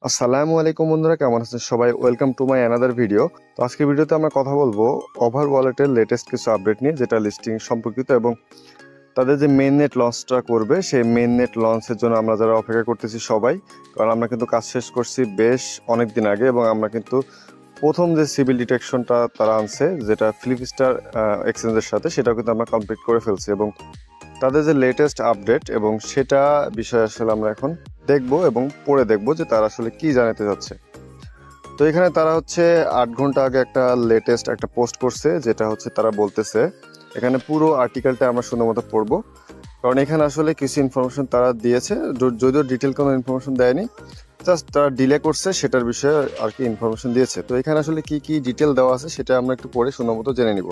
আসসালামু আলাইকুম বন্ধুরা, কেমন আছেন সবাই? Welcome to my another video. তো আজকের ভিডিওতে আমরা কথা বলবো ওভার ওয়ালেটের লেটেস্ট কিছু আপডেট নিয়ে, যেটা লিস্টিং সম্পর্কিত এবং তাদের যে মেইন নেট লঞ্চটা করবে সেই মেইন নেট লঞ্চের জন্য আমরা যারা অপেক্ষা করতেছি সবাই, কারণ আমরা কিন্তু কাজ শেষ করছি বেশ অনেক দিন আগে এবং আমরা কিন্তু প্রথম যে সিভিল ডিটেকশনটা তারা আনছে, যেটা ফিলিপস্টার এক্সচেঞ্জের সাথে, সেটাও কিন্তু আমরা কমপ্লিট করে ফেলছি এবং তাদের যে লেটেস্ট আপডেট এবং সেটা বিষয়ে আসলে আমরা এখন দেখব এবং পড়ে দেখব যে তারা আসলে কি জানাতে যাচ্ছে। তো এখানে তারা হচ্ছে 8 ঘন্টা আগে একটা লেটেস্ট একটা পোস্ট করছে, যেটা হচ্ছে তারা বলতেছে, এখানে পুরো আর্টিকেলটা আমরা সুন্দর মতো পড়বো, কারণ এখানে আসলে কিছু ইনফরমেশন তারা দিয়েছে, যদিও ডিটেল কোনো ইনফরমেশন দেয়নি, জাস্ট তারা ডিলে করছে সেটার বিষয়ে আর কি ইনফরমেশন দিয়েছে। তো এখানে আসলে কি কি ডিটেল দেওয়া আছে সেটা আমরা একটু পড়ে সুন্দর মতো জেনে নিব।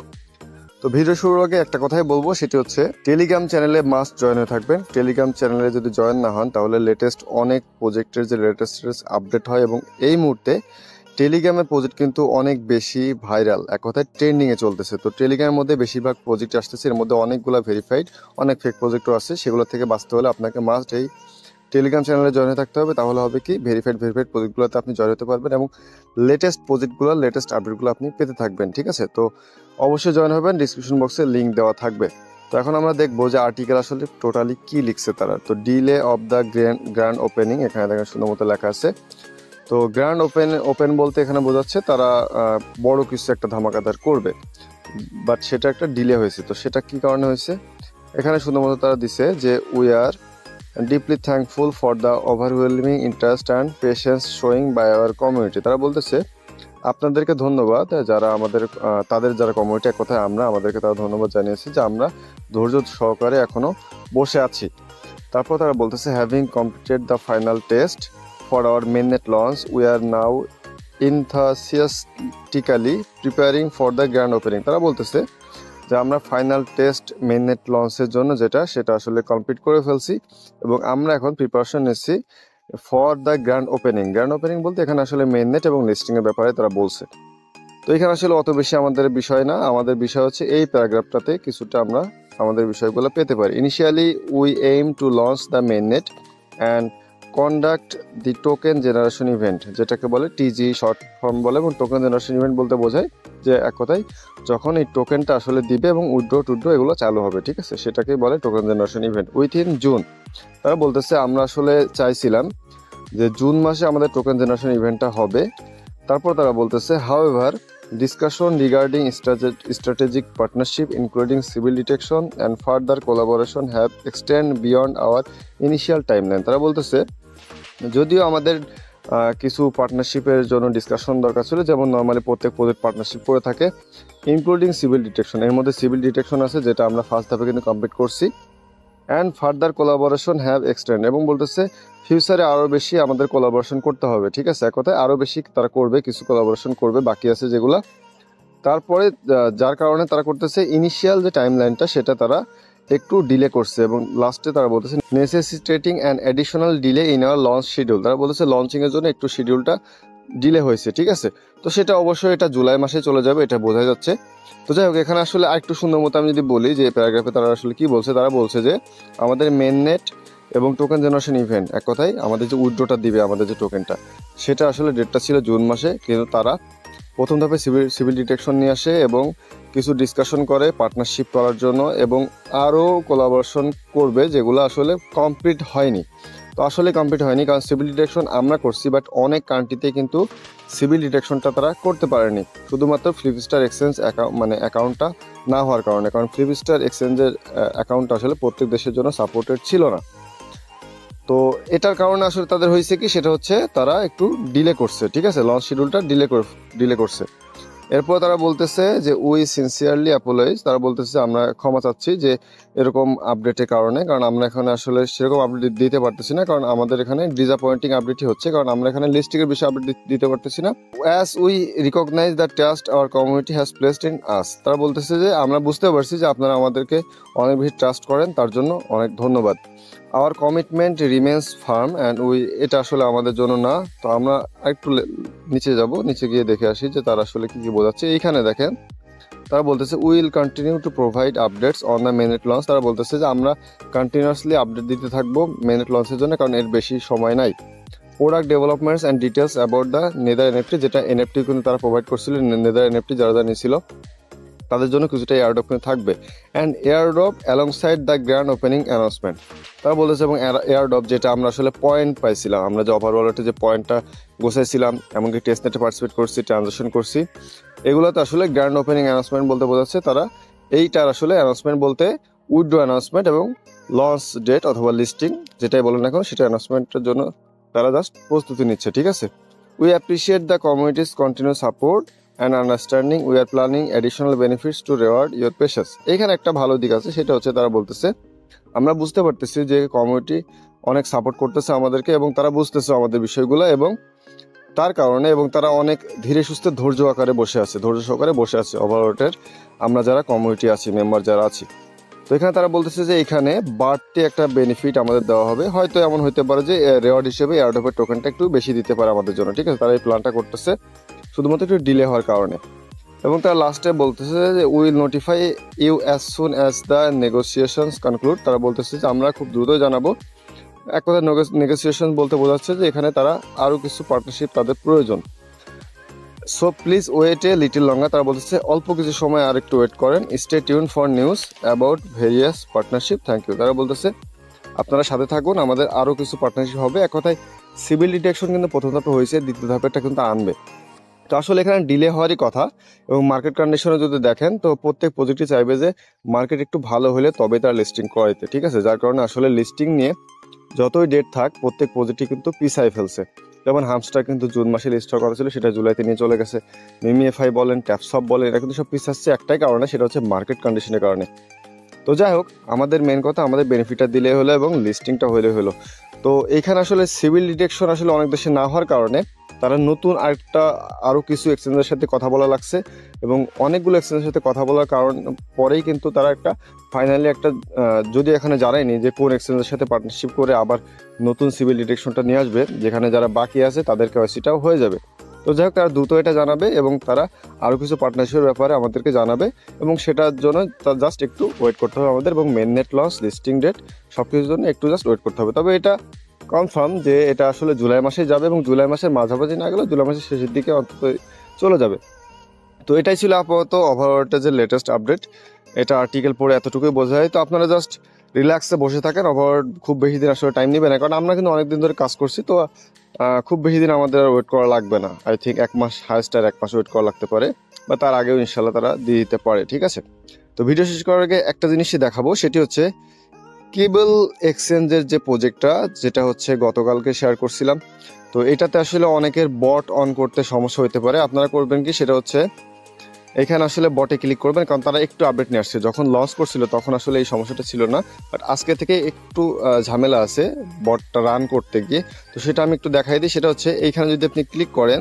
তো ভিডিও শুরুর আগে একটা কথাই বলবো, সেটি হচ্ছে টেলিগ্রাম চ্যানেলে মাস্ট জয়েন হয়ে থাকবেন। টেলিগ্রাম চ্যানেলে যদি জয়েন না হন তাহলে লেটেস্ট অনেক প্রজেক্টের যে লেটেস্ট আপডেট হয় এবং এই মুহূর্তে টেলিগ্রামের প্রজেক্ট কিন্তু অনেক বেশি ভাইরাল, এক কথায় ট্রেন্ডিংয়ে চলতেছে। তো টেলিগ্রামের মধ্যে বেশিরভাগ প্রজেক্ট আসতেছে, এর মধ্যে অনেকগুলো ভেরিফাইড, অনেক ফেক প্রজেক্টও আছে। সেগুলো থেকে বাঁচতে হলে আপনাকে মাস্ট এই টেলিগ্রাম চ্যানেলে জয়েন হয়ে থাকতে হবে। তাহলে হবে কি, ভেরিফাইড প্রজেক্টগুলোতে আপনি জয়েন হতে পারবেন এবং লেটেস্ট প্রজেক্টগুলো, লেটেস্ট আপডেটগুলো আপনি পেতে থাকবেন। ঠিক আছে, তো অবশ্যই জয়েন হবেন, ডিসক্রিপশন বক্সে লিঙ্ক দেওয়া থাকবে। তো এখন আমরা দেখবো যে আর্টিকেল আসলে টোটালি কি লিখছে তারা। তো delay of the grand opening, এখানে দেখেন সুন্দর মতো লেখা আছে। তো গ্র্যান্ড ওপেন বলতে এখানে বোঝাচ্ছে তারা বড় কিছু একটা ধামাকাদার করবে, বাট সেটা একটা ডিলে হয়েছে। তো সেটা কি কারণে হয়েছে, এখানে সুন্দর মতো তারা দিছে যে we are deeply thankful for the overwhelming interest and patience showing by our community. তারা বলতেছে আপনাদেরকে ধন্যবাদ, যারা আমাদের তাদের যারা কমিউনিটি, এক কথায় আমরা, আমাদেরকে তারা ধন্যবাদ জানিয়েছে যে আমরা ধৈর্য সহকারে এখনো বসে আছি। তারপর তারা বলতেছে having completed the final test for our mainnet launch we are now enthusiastically preparing for the grand opening. তারা বলতেছে যে আমরা ফাইনাল টেস্ট মেইননেট লঞ্চের জন্য সেটা আসলে কমপ্লিট করে ফেলছি এবং আমরা এখন প্রিপারেশন নিচ্ছি for the grand opening. Grand opening বলতে এখানে আসলে মেইননেট এবং লিস্টিংয়ের ব্যাপারে তারা বলছে। তো এখানে আসলে অত বেশি আমাদের বিষয় না, আমাদের বিষয় হচ্ছে এই প্যারাগ্রাফটাতে কিছুটা আমরা আমাদের বিষয়গুলো পেতে পারি। Initially we aim to launch the mainnet and conduct the token generation event, যেটাকে বলে টিজি শর্ট ফর্ম বলে, এবং টোকেন জেনারেশন ইভেন্ট বলতে বোঝায় যে এক কথায় যখন এই টোকেনটা আসলে দিবে এবং উইথড্র এগুলো চালু হবে। ঠিক আছে, সেটাকে বলে token generation event within June. তারা বলতেছে আমরা আসলে চাইছিলাম যে জুন মাসে আমাদের টোকেন জেনারেশন ইভেন্টটা হবে। তারপর তারা বলতেছে however discussion regarding strategic partnership including civil detection and further collaboration have extend beyond our initial timeline. তারা বলতেছে যদিও আমাদের কিছু পার্টনারশিপের জন্য ডিসকাশন দরকার ছিল, যেমন নর্মালি প্রত্যেক প্রজেক্ট পার্টনারশিপ করে থাকে, ইনক্লুডিং সিভিল ডিটেকশন, এর মধ্যে সিভিল ডিটেকশন আছে যেটা আমরা ফার্স্ট ধাপে কিন্তু কমপ্লিট করছি, and further collaboration have extend, এবং বলতেছে ফিউচারে আরও বেশি আমাদের কোলাবোরেশন করতে হবে। ঠিক আছে, এক কথায় আরও বেশি তারা করবে, কিছু কোলাবোরেশন করবে, বাকি আছে যেগুলা। তারপরে যার কারণে তারা করতেছে ইনিশিয়াল যে টাইম লাইনটা সেটা তারা একটু ডিলে করছে এবং লাস্টে তারা বলতেছে necessitating an additional delay in our launch schedule. তারা বলতেছে লঞ্চিংয়ের জন্য একটু শিডিউলটা ডিলে হয়েছে। ঠিক আছে, তো সেটা অবশ্যই এটা জুলাই মাসে চলে যাবে, এটা বোঝা যাচ্ছে। তো যাই হোক, এখানে আসলে আরেকটু সুন্দর মতো আমি যদি বলি যে প্যারাগ্রাফে তারা আসলে কি বলছে, তারা বলছে যে আমাদের মেইননেট এবং টোকেন জেনারেশন ইভেন্ট, এক কথায় আমাদের যে উইথড্রটা দিবে আমাদের যে টোকেনটা, সেটা আসলে ডেটটা ছিল জুন মাসে, কিন্তু তারা প্রথম ধাপে সিভিল ডিটেকশন নিয়ে আসে এবং কিছু ডিসকাশন করে পার্টনারশিপ করার জন্য এবং আরও কোলাবোরেশন করবে, যেগুলো আসলে কমপ্লিট হয়নি। তো আসলে কমপ্লিট হয়নি কারণ সিভিল ডিটেকশন আমরা করছি, বাট অনেক কান্ট্রিতে কিন্তু সিভিল ডিটেকশনটা তারা করতে পারেনি, শুধুমাত্র ফ্লিপস্টার এক্সচেঞ্জ অ্যাকাউন্টটা না হওয়ার কারণে, কারণ ফ্লিপস্টার এক্সচেঞ্জের অ্যাকাউন্টটা আসলে প্রত্যেক দেশের জন্য সাপোর্টেড ছিল না। তো এটার কারণে আসলে তাদের হয়েছে কি, সেটা হচ্ছে তারা একটু ডিলে করছে। ঠিক আছে, লঞ্চ শিডিউলটা ডিলে করছে। এরপর তারা বলতেছে যে উই সিনসিয়ারলি অ্যাপোলাইজ, তারা বলতেছে আমরা ক্ষমা চাচ্ছি যে এরকম আপডেটের কারণে, কারণ আমরা এখানে আসলে সেরকম আপডেট দিতে পারতেছি না, কারণ আমাদের এখানে ডিসঅ্যাপয়েন্টিং আপডেটই হচ্ছে, কারণ আমরা এখানে লিস্টিংয়ের বিষয়ে আপডেট দিতে পারতেছি না। As we recognise the trust our community has placed in us, তারা বলতেছে যে আমরা বুঝতে পারছি যে আপনারা আমাদেরকে অনেক বেশি ট্রাস্ট করেন, তার জন্য অনেক ধন্যবাদ। Hour commitment remains farm and we, এটা আসলে আমাদের জন্য না। তো আমরা একটু নিচে যাব, নিচে গিয়ে দেখে আসি যে তারা আসলে কি বোঝাচ্ছে। এইখানে দেখেন তারা বলতেছে will continue to provide updates on the mainnet launch. তারা বলতেছে যে আমরা কন্টিনিউয়াসলি আপডেট দিতে থাকবো মেইননেট লঞ্চের জন্য, কারণ এর বেশি সময় নাই। Product developments and details about the nether NFT, যেটা এনএফটি কিন্তু তারা প্রোভাইড করছিল। নেদার এনএফটি যারা নিয়েছিল তাদের জন্য কিছুটা এয়ারড্রপ কিন্তু থাকবে। And airdrop alongside the grand opening announcement তারা বলেছে, এবং এয়ারড্রপ যেটা আমরা আসলে পয়েন্ট পাইছিলাম, আমরা যে ওভারঅলতে যে পয়েন্টটা গোছাইছিলাম, এমনকি টেস্টনেটে পার্টিসিপেট করছি, ট্রানজাকশন করছি, এগুলোতে আসলে গ্র্যান্ড ওপেনিং অ্যানাউন্সমেন্ট বলতে বোঝাচ্ছে তারা এইটার আসলে অ্যানাউন্সমেন্ট বলতে উইথড্র অ্যানাউন্সমেন্ট এবং লঞ্চ ডেট অথবা লিস্টিং যেটাই বলেন এখন সেটা অ্যানাউন্সমেন্টের জন্য তারা জাস্ট প্রস্তুতি নিচ্ছে, ঠিক আছে। We appreciate the communities continue support and understanding, we are planning additional benefits to reward your patience. এখানে একটা ভালো দিক আছে, সেটা হচ্ছে তারা বলতেছে আমরা বুঝতে পারতেছি যে কমিউনিটি অনেক সাপোর্ট করতেছে আমাদেরকে এবং তারা বুঝতেছে আমাদের বিষয়গুলো, এবং তার কারণে এবং তারা অনেক ধীরে সুস্থে ধৈর্য সহকারে বসে আছে ওভারঅলের আমরা যারা কমিউনিটি আছি, মেম্বার যারা আছি। তো এখানে তারা বলতেছে যে এখানে বাড়তি একটা বেনিফিট আমাদের দেওয়া হবে, হয়তো এমন হতে পারে যে রেওয়ার্ড হিসেবে এয়ারড্রপের টোকেনটা একটু বেশি দিতে পারে আমাদের জন্য, ঠিক আছে। তারা এই প্ল্যানটা করতেছে শুধুমাত্র একটু ডিলে হওয়ার কারণে। এবং তারা লাস্টে বলতেছে যে will notify you as soon as the negotiations conclude, তারা বলতেছে যে আমরা খুব দ্রুতই জানাবো। এক কথা নেগোসিয়েশন বলতে বোঝাচ্ছে যে এখানে তারা আরও কিছু পার্টনারশিপ তাদের প্রয়োজন। So please wait a little longer, তারা বলতেছে অল্প কিছু সময় আর একটু ওয়েট করেন। Stay tune for news about various partnership, thank you. তারা বলতেছে আপনারা সাথে থাকুন, আমাদের আরও কিছু পার্টনারশিপ হবে। এক কথায় সিভিল ডিটেকশন কিন্তু প্রথম ধাপে হয়েছে, দ্বিতীয় ধাপেরটা কিন্তু আনবে। তো আসলে এখানে ডিলে হওয়ারই কথা, এবং মার্কেট কন্ডিশনে যদি দেখেন তো প্রত্যেক প্রজেক্টই চাইবে যে মার্কেট একটু ভালো হলে তবে তার লিস্টিং করাইতে, ঠিক আছে। যার কারণে আসলে লিস্টিং নিয়ে যতই ডেট থাক প্রত্যেক প্রজেক্টই কিন্তু পিছাই ফেলছে। যেমন হামস্টার কিন্তু জুন মাসে লিস্ট করা ছিল, সেটা জুলাইতে নিয়ে চলে গেছে। মিমিএফআই বলেন, ট্যাপসপ বলেন, এটা কিন্তু সব পিছাচ্ছে একটাই কারণে, সেটা হচ্ছে মার্কেট কন্ডিশনের কারণে। তো যাই হোক, আমাদের মেন কথা আমাদের বেনিফিটটা দিলে হলো এবং লিস্টিংটা হলে হলো। তো এইখানে আসলে সিভিল ডিটেকশন আসলে অনেক দেশে না হওয়ার কারণে তারা নতুন আরও কিছু এক্সচেঞ্জের সাথে কথা বলা লাগছে, এবং অনেকগুলো এক্সচেঞ্জের সাথে কথা বলার কারণ পরেই কিন্তু তারা একটা ফাইনালি একটা যদি এখানে জানায়নি যে কোন এক্সচেঞ্জের সাথে পার্টনারশিপ করে আবার নতুন সিভিল ডিটেকশনটা নিয়ে আসবে, যেখানে যারা বাকি আছে তাদের কেওয়াইসিটাও হয়ে যাবে। তো যাই হোক, তারা দ্রুত এটা জানাবে এবং তারা আরও কিছু পার্টনারশিপের ব্যাপারে আমাদেরকে জানাবে, এবং সেটার জন্য জাস্ট একটু ওয়েট করতে হবে আমাদের, এবং mainnet launch, listing date সব কিছুর জন্য একটু জাস্ট ওয়েট করতে হবে। তবে এটা কনফার্ম যে এটা আসলে জুলাই মাসে যাবে, এবং জুলাই মাসের মাঝামাঝি না গেলেও জুলাই মাসের শেষের দিকে অন্তত চলে যাবে। তো এটাই ছিল আপাতত ওভারঅলটা যে লেটেস্ট আপডেট, এটা আর্টিকেল পড়ে এতটুকুই বোঝা যায়। তো আপনারা জাস্ট রিল্যাক্সে বসে থাকেন, ওভারঅল খুব বেশি দিন আসলে টাইম নেবে না, কারণ আমরা কিন্তু অনেক দিন ধরে কাজ করছি। তো খুব বেশি দিন আমাদের ওয়েট করা লাগবে না, আই থিঙ্ক 1 মাস, হাইস্ট আর 1 মাস ওয়েট করা লাগতে পারে, বা তার আগেও ইনশাল্লাহ তারা দিয়ে দিতে পারে, ঠিক আছে। তো ভিডিও শেষ করার আগে একটা জিনিসই দেখাবো, সেটি হচ্ছে কেবল এক্সচেঞ্জের যে প্রজেক্টটা, যেটা হচ্ছে গতকালকে শেয়ার করছিলাম। তো এটাতে আসলে অনেকের বট অন করতে সমস্যা হতে পারে। আপনারা করবেন কি, সেটা হচ্ছে এখানে আসলে বটে ক্লিক করবেন, কারণ তারা একটু আপডেট নিয়ে আসছে। যখন লঞ্চ করছিল তখন আসলে এই সমস্যাটা ছিল না, বাট আজকে থেকে একটু ঝামেলা আছে বটটা রান করতে গিয়ে। তো সেটা আমি একটু দেখাই দিই। সেটা হচ্ছে এইখানে যদি আপনি ক্লিক করেন,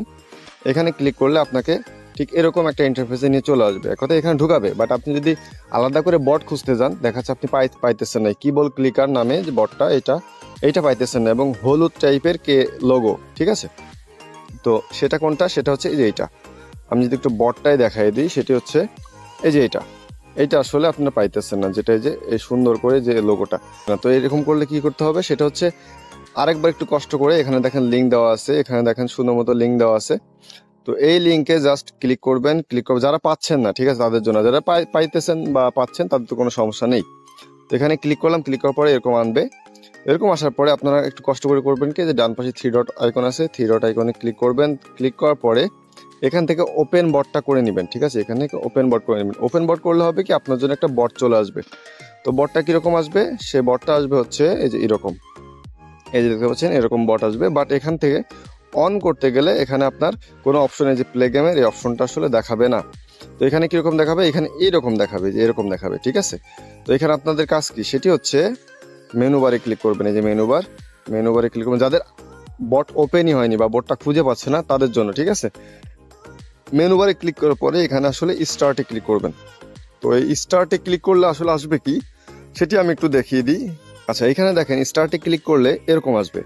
এখানে ক্লিক করলে আপনাকে ঠিক এরকম একটা ইন্টারফেসে নিয়ে চলে আসবে, এক কথা এখানে ঢুকাবে। বাট আপনি যদি আলাদা করে বট খুঁজতে যান, দেখা যাচ্ছে আপনি পাইতেছেন না। কিবল ক্লিকার নামে যে বটটা, এইটা পাইতেছেন না, এবং হলুদ টাইপের লোগো, ঠিক আছে। তো সেটা কোনটা, সেটা হচ্ছে এই যে এইটা। আমি যদি একটু বটটাই দেখাই দিই, সেটি হচ্ছে এই যে এইটা আসলে আপনারা পাইতেছেন না, যেটা যে এই সুন্দর করে যে লোগোটা। তো এরকম করলে কি করতে হবে, সেটা হচ্ছে আরেকবার একটু কষ্ট করে, এখানে দেখেন লিঙ্ক দেওয়া আছে, এখানে দেখেন সুন্দর মতো লিঙ্ক দেওয়া আছে। তো এই লিঙ্কে জাস্ট ক্লিক করবেন, যারা পাচ্ছেন না, ঠিক আছে, তাদের জন্য। যারা পাইতেছেন বা পাচ্ছেন তাদের তো কোনো সমস্যা নেই। তো এখানে ক্লিক করলাম, ক্লিক করার পরে এরকম আনবে। এরকম আসার পরে আপনারা একটু কষ্ট করে করবেন কি, যে ডান পাশে 3 ডট আইকন আছে, 3 ডট আইকনে ক্লিক করবেন। ক্লিক করার পরে এখান থেকে ওপেন বটটা করে নেবেন, ঠিক আছে। এখানে ওপেন বট করে নেবেন। ওপেন বট করলে হবে কি, আপনার জন্য একটা বট চলে আসবে। তো বটটা কিরকম আসবে, সে বটটা আসবে হচ্ছে এই যে এরকম, এই যে দেখতে পাচ্ছেন এরকম বট আসবে। বাট এখান থেকে অন করতে গেলে এখানে আপনার কোনো অপশন, এই যে প্লে গেমের এই অপশনটা আসলে দেখাবে না। তো এখানে কিরকম দেখাবে, এখানে এইরকম দেখাবে, যে এরকম দেখাবে, ঠিক আছে। তো এখানে আপনাদের কাজ কি, সেটি হচ্ছে মেনু বারে ক্লিক করবেন। এই যে মেনু বারে ক্লিক করবেন, যাদের বট ওপেনই হয়নি বা বটটা খুঁজে পাচ্ছে না তাদের জন্য, ঠিক আছে। মেনু বারে ক্লিক করার পরে এখানে আসলে স্টার্টে ক্লিক করবেন। তো এই স্টার্টে ক্লিক করলে আসলে আসবে কি, সেটি আমি একটু দেখিয়ে দিই। আচ্ছা, এখানে দেখেন স্টার্টে ক্লিক করলে এরকম আসবে,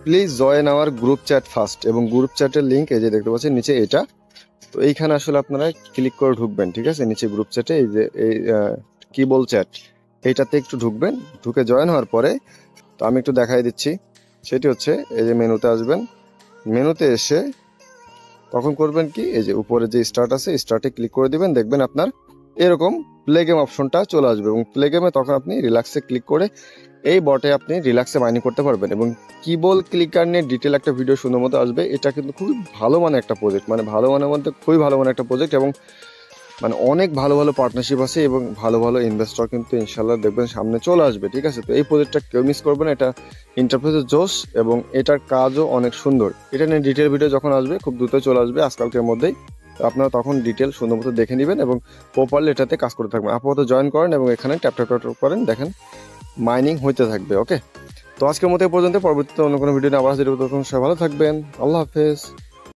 please join our group chat first, এবং গ্রুপ চ্যাটের লিঙ্ক এই যে দেখতে পাচ্ছেন নিচে এটা। তো এইখানে আসলে আপনারা ক্লিক করে ঢুকবেন, ঠিক আছে। নিচে গ্রুপ চ্যাটে এই যে এই কিবল চ্যাট, এইটাতে একটু ঢুকবেন। ঢুকে জয়েন হওয়ার পরে, তো আমি একটু দেখাই দিচ্ছি, সেটি হচ্ছে এই যে মেনুতে আসবেন, মেনুতে এসে তখন করবেন কি, এই যে উপরে যে স্টার্ট আছে স্টার্টে ক্লিক করে দিবেন, দেখবেন আপনার এরকম প্লে গেম অপশনটা চলে আসবে এবং প্লে গেমে তখন আপনি রিল্যাক্সে ক্লিক করে এই বটে আপনি রিল্যাক্সে মাইনিং করতে পারবেন। এবং কিবল ক্লিকার নিয়ে ডিটেল একটা ভিডিও সুন্দর মতো আসবে। এটা কিন্তু খুবই ভালো মানে একটা প্রজেক্ট, মানে ভালো মানের মধ্যে খুবই ভালো মানে একটা প্রজেক্ট, এবং মানে অনেক ভালো ভালো পার্টনারশিপ আছে এবং ভালো ভালো ইনভেস্টর কিন্তু ইনশাল্লাহ দেখবেন সামনে চলে আসবে। ঠিক আছে, তো এই প্রজেক্টটা কেউ মিস করবে না। এটা ইন্টারফেসে জোস এবং এটার কাজও অনেক সুন্দর। এটা নিয়ে ডিটেল ভিডিও যখন আসবে খুব দ্রুত চলে আসবে আজকালকের মধ্যেই, তো আপনারা তখন ডিটেল সুন্দর মতো দেখে নেবেন এবং প্রপারলি এটাতে কাজ করতে থাকবেন। আপাতত জয়েন করেন এবং এখানে ট্যাপ ট্যাপ ট্যাপ করেন, দেখেন মাইনিং হইতে থাকবে। ওকে, তো আজকের মতো এই পর্যন্ত, পরবর্তীতে অন্য কোনো ভিডিও নিয়ে আবার হাজির হবো। তখন সবাই ভালো থাকবেন, আল্লাহ হাফেজ।